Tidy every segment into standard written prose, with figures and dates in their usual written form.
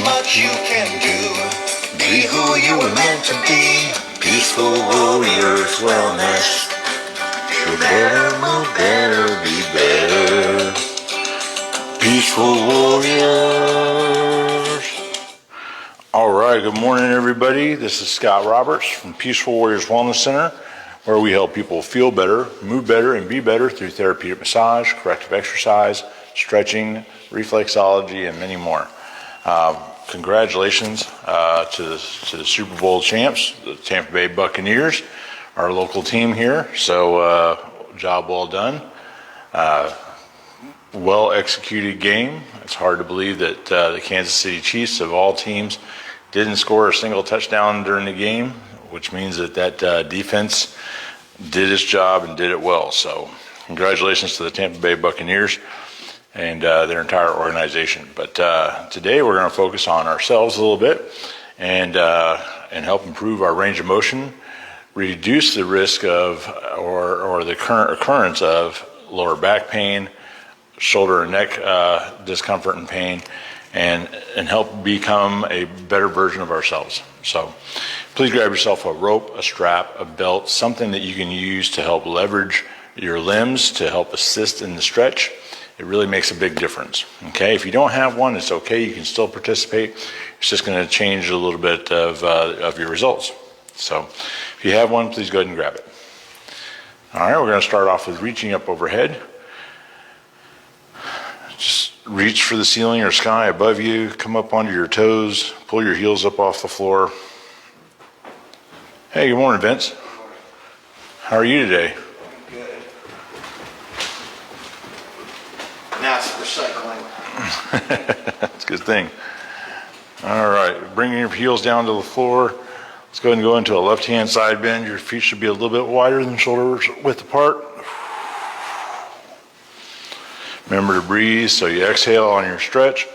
much you can do. Be who you were meant to be. Peaceful Warriors Wellness. Feel better, move better, be better. Peaceful Warriors. All right, good morning, everybody. This is Scott Roberts from Peaceful Warriors Wellness Center, where we help people feel better, move better, and be better through therapeutic massage, corrective exercise, stretching, reflexology, and many more. Congratulations to the Super Bowl champs, the Tampa Bay Buccaneers, our local team here. So job well done. Well executed game. It's hard to believe that the Kansas City Chiefs of all teams didn't score a single touchdown during the game, which means that defense did its job and did it well. So congratulations to the Tampa Bay Buccaneers and their entire organization. But today we're going to focus on ourselves a little bit and help improve our range of motion, reduce the risk of or the current occurrence of lower back pain, shoulder and neck discomfort and pain, and help become a better version of ourselves. So please grab yourself a rope, a strap, a belt, something that you can use to help leverage your limbs to help assist in the stretch. It really makes a big difference. Okay, if you don't have one, it's okay. You can still participate. It's just going to change a little bit of your results. So if you have one, please go ahead and grab it. All right, we're going to start off with reaching up overhead. Just reach for the ceiling or sky above you. Come up onto your toes. Pull your heels up off the floor. Hey, good morning, Vince. How are you today? Now it's recycling. That's a good thing. All right, bringing your heels down to the floor. Let's go ahead and go into a left-hand side bend. Your feet should be a little bit wider than shoulders width apart. Remember to breathe, so you exhale on your stretch.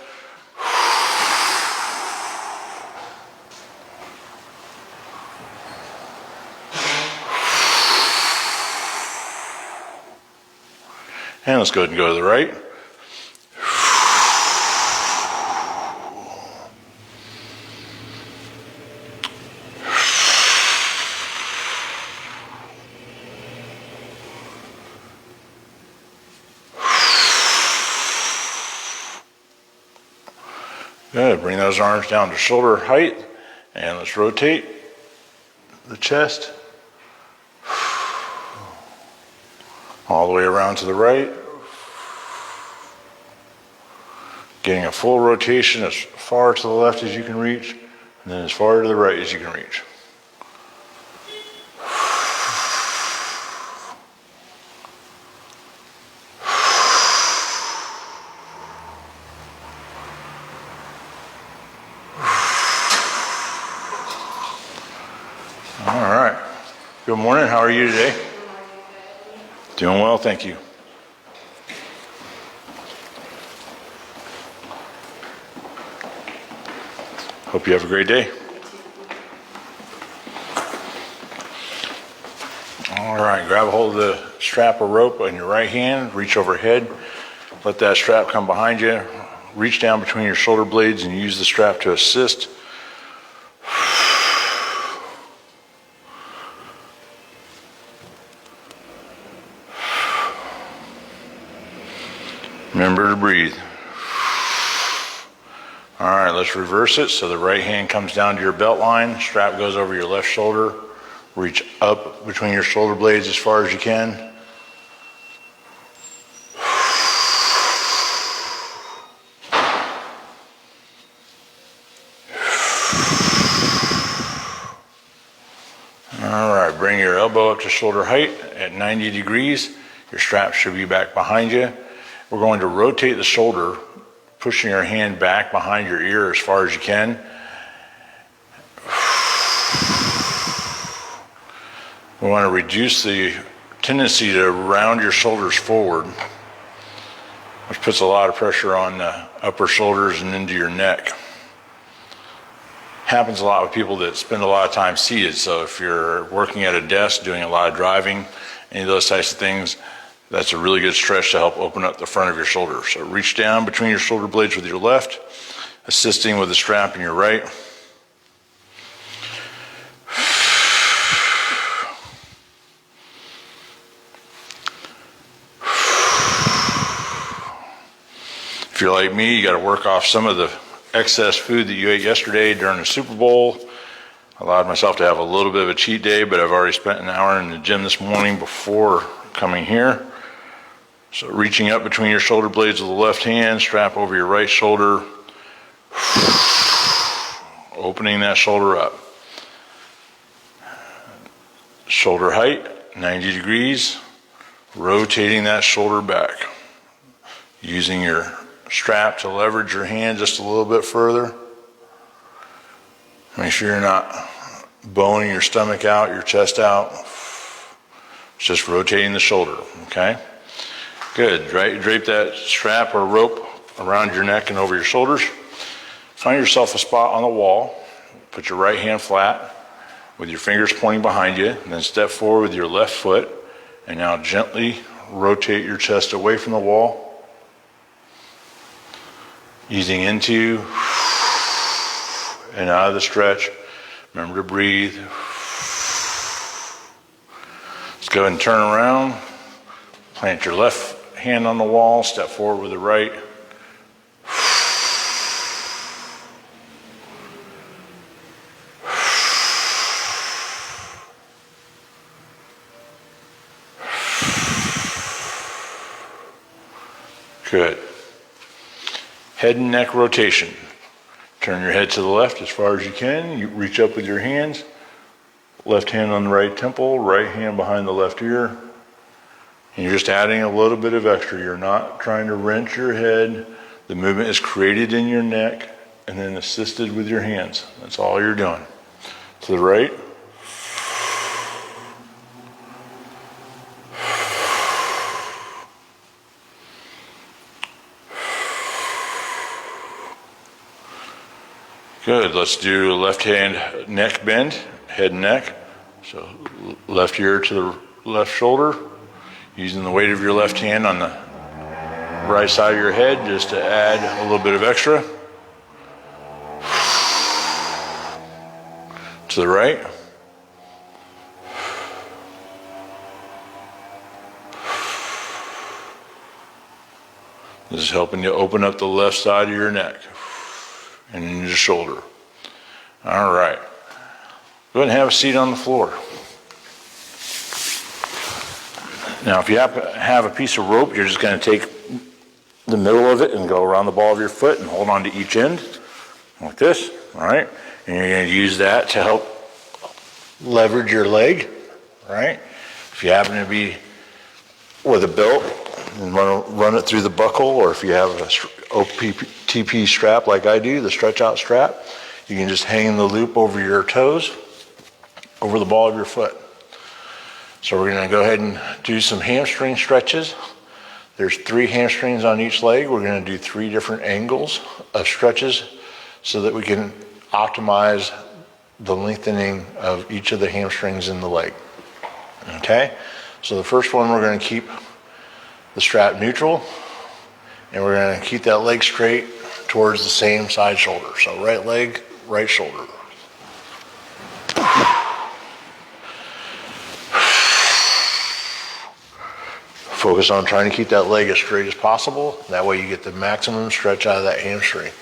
And let's go ahead and go to the right. Good. Bring those arms down to shoulder height, and let's rotate the chest all the way around to the right. Getting a full rotation as far to the left as you can reach, and then as far to the right as you can reach. All right. Good morning. How are you today? Doing well, thank you. Hope you have a great day. All right, grab a hold of the strap or rope on your right hand, reach overhead, let that strap come behind you, reach down between your shoulder blades and use the strap to assist. Remember to breathe. All right, let's reverse it. So the right hand comes down to your belt line, strap goes over your left shoulder, reach up between your shoulder blades as far as you can. All right, bring your elbow up to shoulder height at 90 degrees. Your strap should be back behind you. We're going to rotate the shoulder, pushing your hand back behind your ear as far as you can. We want to reduce the tendency to round your shoulders forward, which puts a lot of pressure on the upper shoulders and into your neck. Happens a lot with people that spend a lot of time seated. So if you're working at a desk, doing a lot of driving, any of those types of things, that's a really good stretch to help open up the front of your shoulder. So reach down between your shoulder blades with your left, assisting with the strap in your right. If you're like me, you got to work off some of the excess food that you ate yesterday during the Super Bowl. I allowed myself to have a little bit of a cheat day, but I've already spent an hour in the gym this morning before coming here. So reaching up between your shoulder blades of the left hand, strap over your right shoulder, opening that shoulder up. Shoulder height, 90 degrees, rotating that shoulder back. Using your strap to leverage your hand just a little bit further. Make sure you're not boning your stomach out, your chest out. It's just rotating the shoulder, okay? Good. Drape that strap or rope around your neck and over your shoulders. Find yourself a spot on the wall. Put your right hand flat with your fingers pointing behind you, and then step forward with your left foot, and now gently rotate your chest away from the wall. Easing into and out of the stretch. Remember to breathe. Let's go ahead and turn around. Plant your left hand on the wall. Step forward with the right. Good. Head and neck rotation. Turn your head to the left as far as you can. You reach up with your hands. Left hand on the right temple, right hand behind the left ear. And you're just adding a little bit of extra. You're not trying to wrench your head. The movement is created in your neck and then assisted with your hands. That's all you're doing. To the right. Good. Let's do left hand neck bend, head and neck. So left ear to the left shoulder, using the weight of your left hand on the right side of your head just to add a little bit of extra. To the right. This is helping you open up the left side of your neck and in your shoulder. All right. Go ahead and have a seat on the floor. Now, if you have a piece of rope, you're just going to take the middle of it and go around the ball of your foot and hold on to each end like this, all right? And you're going to use that to help leverage your leg, all right? If you happen to be with a belt, and run it through the buckle, or if you have a OPTP strap like I do, the stretch out strap, you can just hang the loop over your toes, over the ball of your foot. So we're going to go ahead and do some hamstring stretches. There's 3 hamstrings on each leg. We're going to do 3 different angles of stretches so that we can optimize the lengthening of each of the hamstrings in the leg. Okay? So the first one, we're going to keep the strap neutral, and we're going to keep that leg straight towards the same side shoulder. So right leg, right shoulder. Focus on trying to keep that leg as straight as possible. That way you get the maximum stretch out of that hamstring.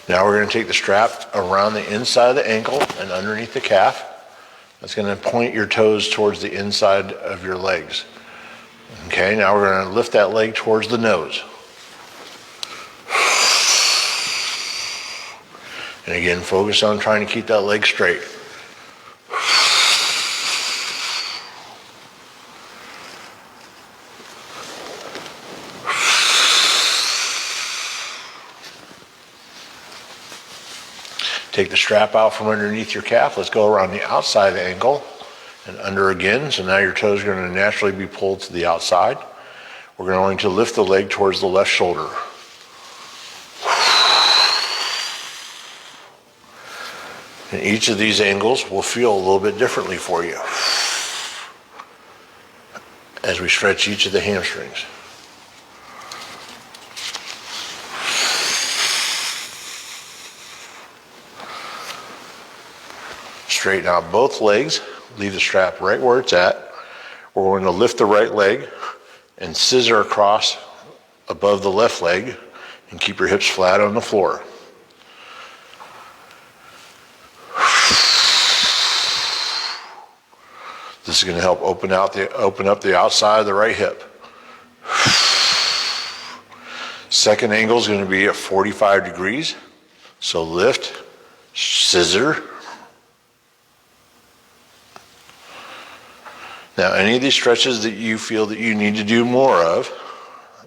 Now we're going to take the strap around the inside of the ankle and underneath the calf. That's going to point your toes towards the inside of your legs. Okay, now we're going to lift that leg towards the nose. And again, focus on trying to keep that leg straight. Take the strap out from underneath your calf. Let's go around the outside of the ankle and under again. So now your toes are going to naturally be pulled to the outside. We're going to lift the leg towards the left shoulder. And each of these angles will feel a little bit differently for you as we stretch each of the hamstrings. Straighten out both legs, leave the strap right where it's at. We're going to lift the right leg and scissor across above the left leg and keep your hips flat on the floor. This is going to help open up the outside of the right hip. Second angle is going to be at 45 degrees. So lift, scissor. Now any of these stretches that you feel that you need to do more of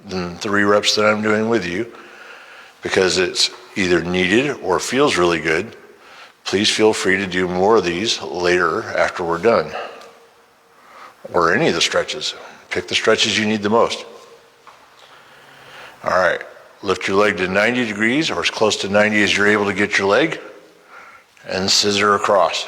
than 3 reps that I'm doing with you, because it's either needed or feels really good, please feel free to do more of these later after we're done. Or any of the stretches. Pick the stretches you need the most. All right, lift your leg to 90 degrees or as close to 90 as you're able to get your leg, and scissor across.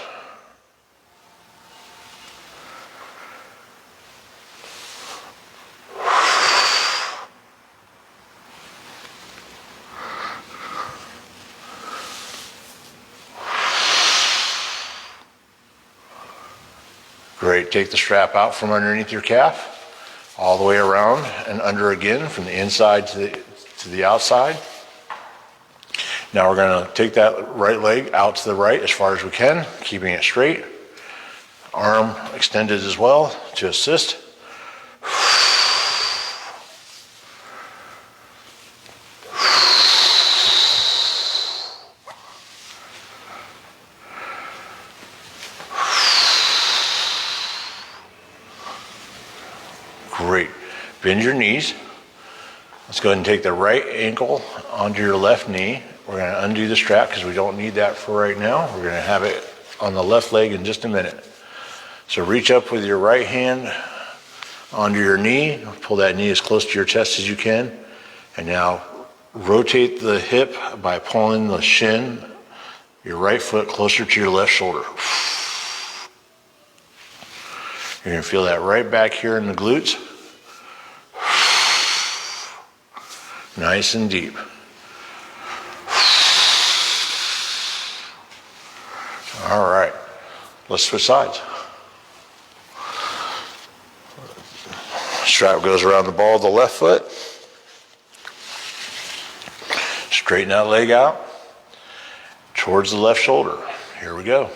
Great, take the strap out from underneath your calf, all the way around and under again from the inside to the outside. Now we're going to take that right leg out to the right as far as we can, keeping it straight. Arm extended as well to assist. Great. Bend your knees. Let's go ahead and take the right ankle onto your left knee. We're going to undo the strap because we don't need that for right now. We're going to have it on the left leg in just a minute. So reach up with your right hand onto your knee. Pull that knee as close to your chest as you can. And now rotate the hip by pulling the shin, your right foot closer to your left shoulder. You're going to feel that right back here in the glutes. Nice and deep. All right, let's switch sides. Strap goes around the ball of the left foot. Straighten that leg out towards the left shoulder. Here we go.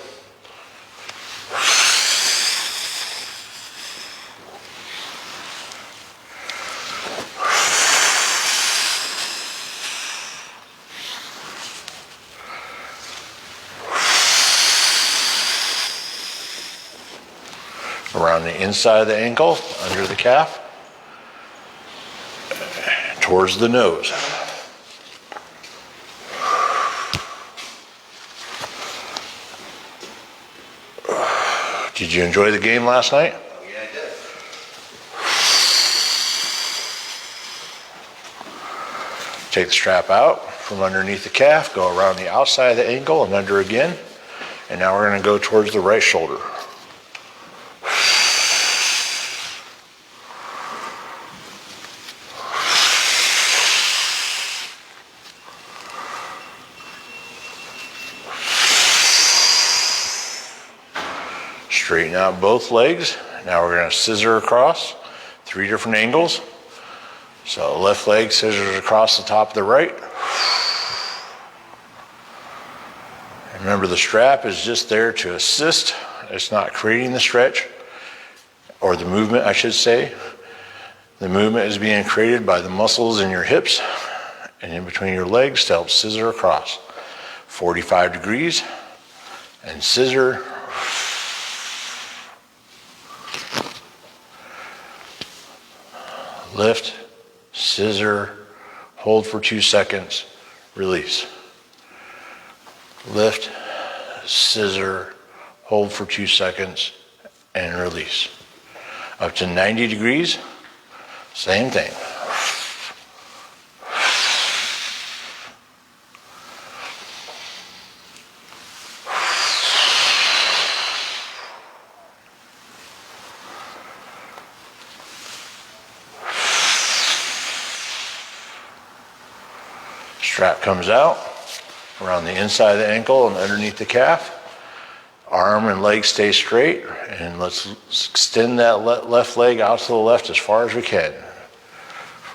Around the inside of the ankle, under the calf, towards the nose. Did you enjoy the game last night? Oh, yeah, I did. Take the strap out from underneath the calf, go around the outside of the ankle and under again. And now we're going to go towards the right shoulder. Straighten out both legs. Now we're going to scissor across, 3 different angles. So left leg scissors across the top of the right. And remember, the strap is just there to assist. It's not creating the stretch, or the movement, I should say. The movement is being created by the muscles in your hips and in between your legs to help scissor across. 45 degrees and scissor. Lift, scissor, hold for 2 seconds, release. Lift, scissor, hold for 2 seconds, and release. Up to 90 degrees, same thing. Strap comes out around the inside of the ankle and underneath the calf. Arm and leg stay straight, and let's extend that left leg out to the left as far as we can.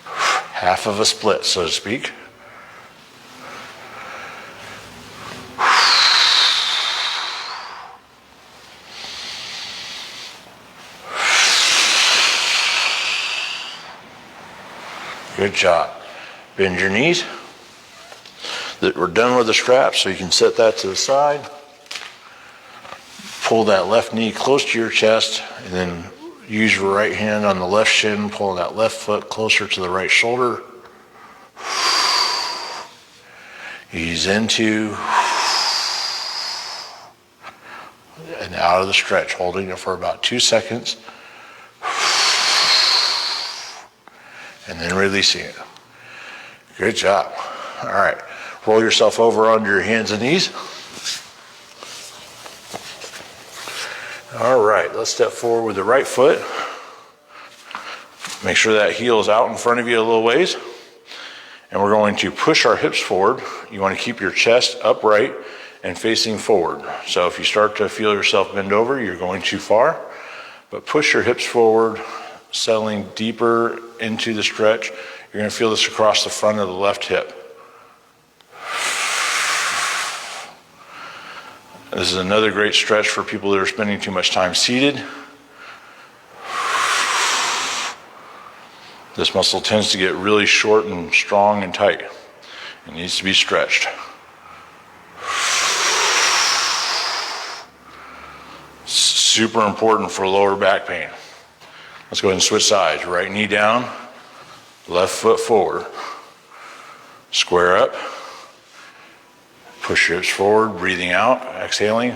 Half of a split, so to speak. Good job. Bend your knees. We're done with the strap, so you can set that to the side. Pull that left knee close to your chest, and then use your right hand on the left shin, pulling that left foot closer to the right shoulder. Ease into and out of the stretch, holding it for about 2 seconds. And then releasing it. Good job. All right. Roll yourself over onto your hands and knees. All right. Let's step forward with the right foot. Make sure that heel is out in front of you a little ways. And we're going to push our hips forward. You want to keep your chest upright and facing forward. So if you start to feel yourself bend over, you're going too far. But push your hips forward, settling deeper into the stretch. You're going to feel this across the front of the left hip. This is another great stretch for people that are spending too much time seated. This muscle tends to get really short and strong and tight. It needs to be stretched. Super important for lower back pain. Let's go ahead and switch sides. Right knee down, left foot forward. Square up. Push your hips forward, breathing out, exhaling.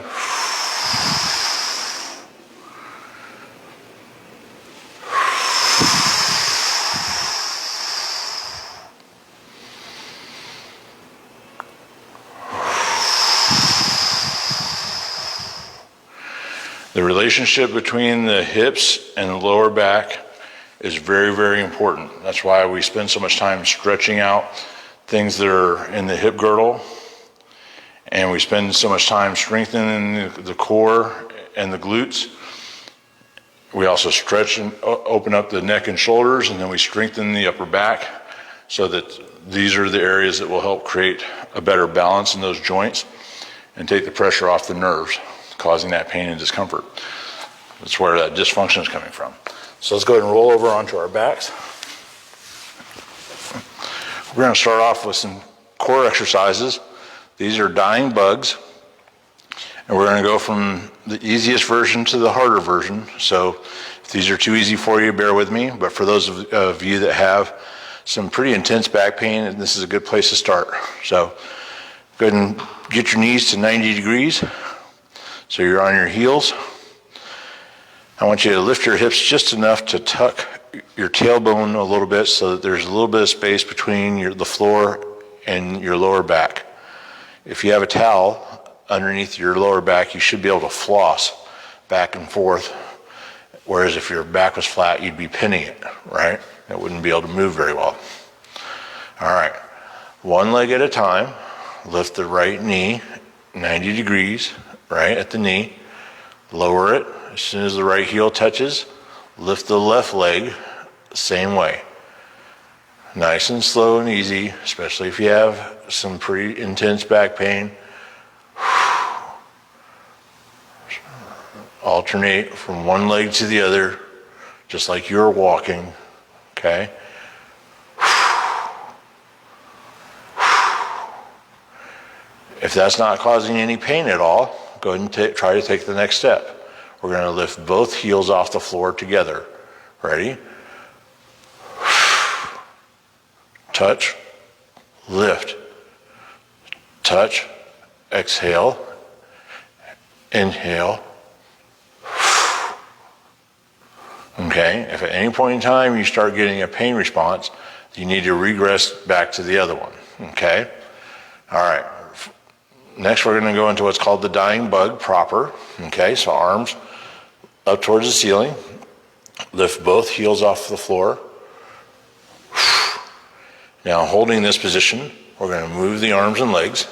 The relationship between the hips and the lower back is very, very important. That's why we spend so much time stretching out things that are in the hip girdle, and we spend so much time strengthening the core and the glutes. We also stretch and open up the neck and shoulders, and then we strengthen the upper back, so that these are the areas that will help create a better balance in those joints and take the pressure off the nerves, causing that pain and discomfort. That's where that dysfunction is coming from. So let's go ahead and roll over onto our backs. We're going to start off with some core exercises. These are dying bugs. And we're going to go from the easiest version to the harder version. So if these are too easy for you, bear with me. But for those of you that have some pretty intense back pain, this is a good place to start. So go ahead and get your knees to 90 degrees. So you're on your heels. I want you to lift your hips just enough to tuck your tailbone a little bit so that there's a little bit of space between the floor and your lower back. If you have a towel underneath your lower back, you should be able to floss back and forth. Whereas if your back was flat, you'd be pinning it, right? It wouldn't be able to move very well. All right, one leg at a time. Lift the right knee 90 degrees, right at the knee. Lower it as soon as the right heel touches. Lift the left leg the same way. Nice and slow and easy, especially if you have some pretty intense back pain. Alternate from one leg to the other, just like you're walking, okay? If that's not causing any pain at all, go ahead and try to take the next step. We're going to lift both heels off the floor together. Ready? Touch, lift, touch, exhale, inhale. Okay, if at any point in time you start getting a pain response, you need to regress back to the other one. Okay? All right. Next, we're going to go into what's called the dying bug proper. Okay, so arms up towards the ceiling. Lift both heels off the floor. Now, holding this position, we're going to move the arms and legs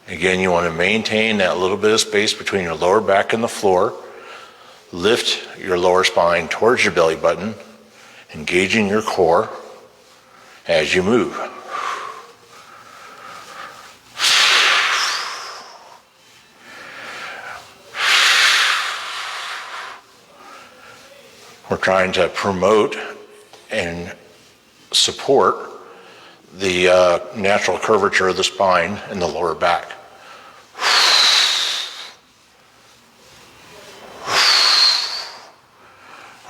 Again, you want to maintain that little bit of space between your lower back and the floor. Lift your lower spine towards your belly button, engaging your core as you move. We're trying to promote and support the natural curvature of the spine and the lower back.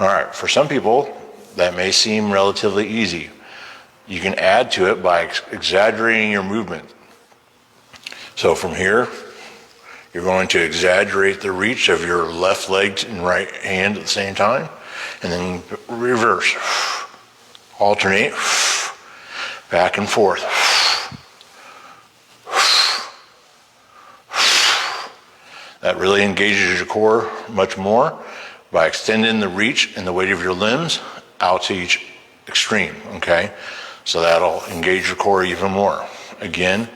All right, for some people, that may seem relatively easy. You can add to it by exaggerating your movement. So from here, you're going to exaggerate the reach of your left leg and right hand at the same time, and then reverse. Alternate, back and forth. That really engages your core much more by extending the reach and the weight of your limbs out to each extreme, okay? So that'll engage your core even more. Again,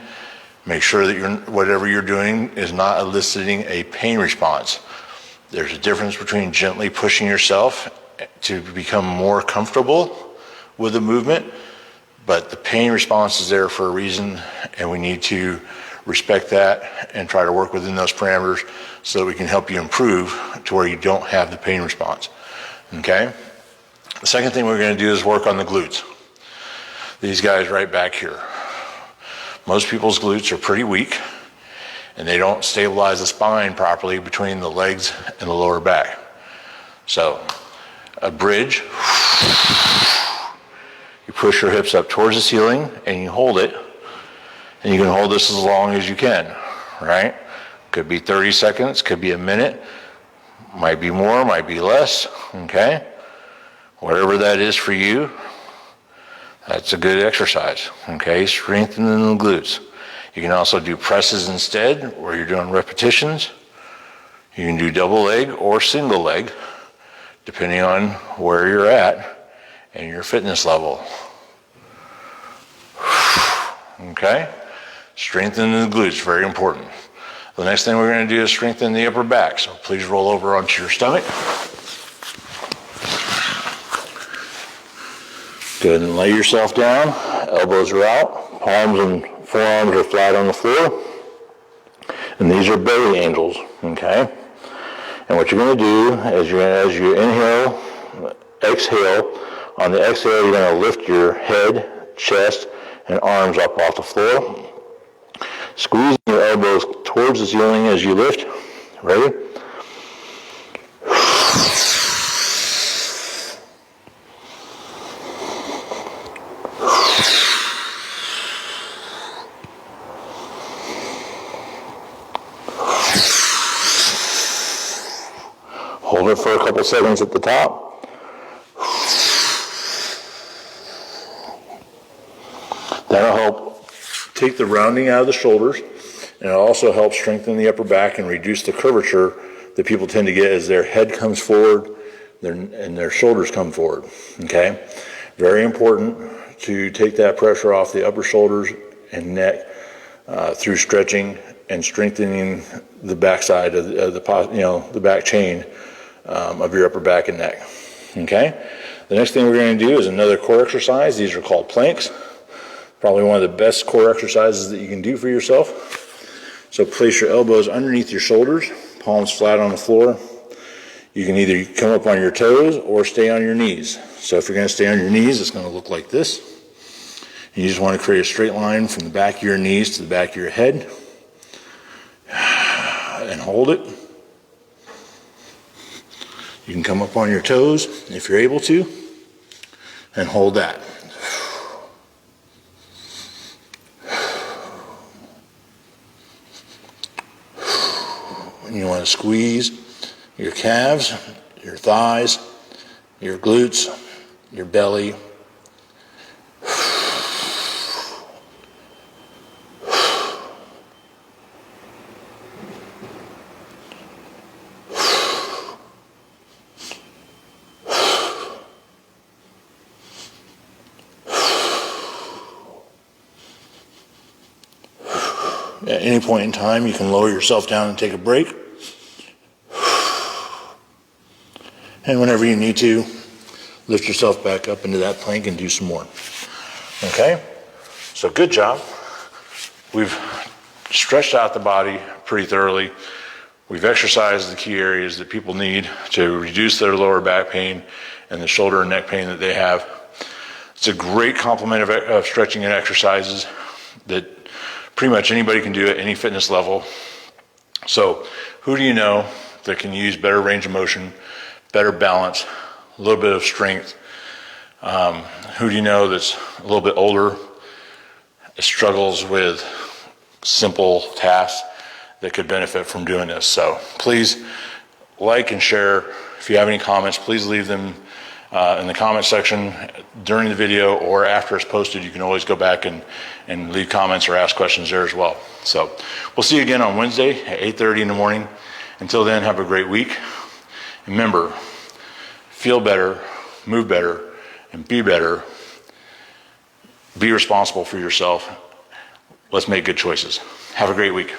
make sure that whatever you're doing is not eliciting a pain response. There's a difference between gently pushing yourself to become more comfortable with the movement, but the pain response is there for a reason, and we need to respect that and try to work within those parameters so that we can help you improve to where you don't have the pain response, okay? The second thing we're going to do is work on the glutes. These guys right back here. Most people's glutes are pretty weak, and they don't stabilize the spine properly between the legs and the lower back. So, a bridge, you push your hips up towards the ceiling and you hold it, and you can hold this as long as you can, right? Could be 30 seconds, could be a minute, might be more, might be less, okay? Whatever that is for you, that's a good exercise, okay? Strengthening the glutes. You can also do presses instead, where you're doing repetitions. You can do double leg or single leg, depending on where you're at and your fitness level. Okay? Strengthening the glutes, very important. The next thing we're going to do is strengthen the upper back. So please roll over onto your stomach. Go ahead and lay yourself down. Elbows are out. Palms and forearms are flat on the floor. And these are belly angels, okay? And what you're going to do is as you inhale, exhale, on the exhale you're going to lift your head, chest, and arms up off the floor. Squeeze your elbows towards the ceiling as you lift. Ready? Hold it for a couple seconds at the top. That'll help take the rounding out of the shoulders, and it also helps strengthen the upper back and reduce the curvature that people tend to get as their head comes forward and their shoulders come forward, okay? Very important to take that pressure off the upper shoulders and neck through stretching and strengthening the backside of the back chain of your upper back and neck, okay? The next thing we're going to do is another core exercise. These are called planks. Probably one of the best core exercises that you can do for yourself. So place your elbows underneath your shoulders, palms flat on the floor. You can either come up on your toes or stay on your knees. So if you're going to stay on your knees, it's going to look like this. You just want to create a straight line from the back of your knees to the back of your head. And hold it. You can come up on your toes if you're able to, and hold that. And you want to squeeze your calves, your thighs, your glutes, your belly. At any point in time, you can lower yourself down and take a break. And whenever you need to, lift yourself back up into that plank and do some more. Okay? So good job. We've stretched out the body pretty thoroughly. We've exercised the key areas that people need to reduce their lower back pain and the shoulder and neck pain that they have. It's a great complement of stretching and exercises that pretty much anybody can do at any fitness level. So who do you know that can use better range of motion, better balance, a little bit of strength? Who do you know that's a little bit older, struggles with simple tasks that could benefit from doing this? So please like and share. If you have any comments, please leave them in the comment section during the video or after it's posted. You can always go back and leave comments or ask questions there as well. So we'll see you again on Wednesday at 8:30 in the morning. Until then, have a great week. Remember, feel better, move better, and be better. Be responsible for yourself. Let's make good choices. Have a great week.